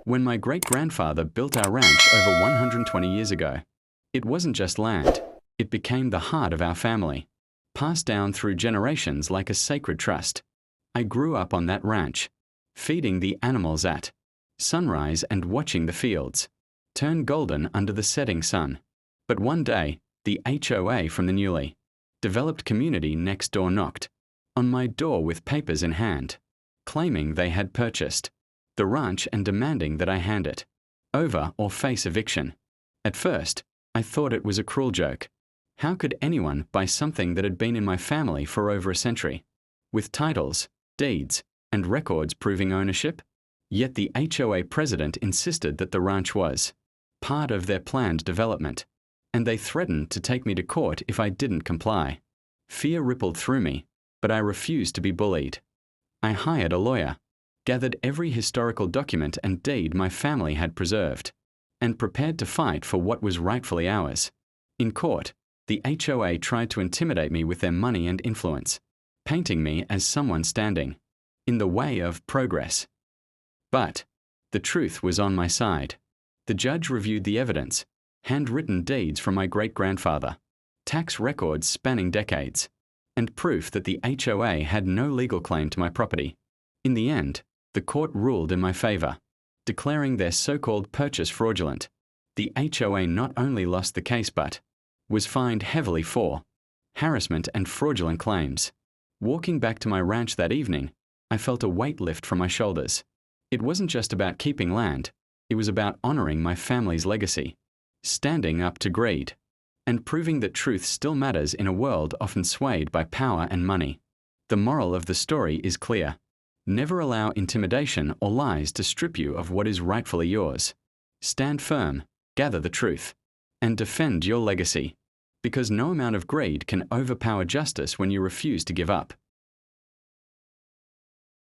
when my great-grandfather built our ranch over 120 years ago. It wasn't just land. It became the heart of our family, passed down through generations like a sacred trust. I grew up on that ranch, feeding the animals at sunrise and watching the fields turn golden under the setting sun. But one day, the HOA from the newly developed community next door knocked on my door with papers in hand, claiming they had purchased the ranch and demanding that I hand it over or face eviction. At first, I thought it was a cruel joke. How could anyone buy something that had been in my family for over a century, with titles, deeds, and records proving ownership? Yet the HOA president insisted that the ranch was part of their planned development, and they threatened to take me to court if I didn't comply. Fear rippled through me, but I refused to be bullied. I hired a lawyer, gathered every historical document and deed my family had preserved, and prepared to fight for what was rightfully ours. In court, the HOA tried to intimidate me with their money and influence, painting me as someone standing in the way of progress. But the truth was on my side. The judge reviewed the evidence, handwritten deeds from my great-grandfather, tax records spanning decades, and proof that the HOA had no legal claim to my property. In the end, the court ruled in my favor, declaring their so-called purchase fraudulent. The HOA not only lost the case but was fined heavily for harassment and fraudulent claims. Walking back to my ranch that evening, I felt a weight lift from my shoulders. It wasn't just about keeping land, it was about honoring my family's legacy, standing up to greed, and proving that truth still matters in a world often swayed by power and money. The moral of the story is clear. Never allow intimidation or lies to strip you of what is rightfully yours. Stand firm, gather the truth, and defend your legacy, because no amount of greed can overpower justice when you refuse to give up.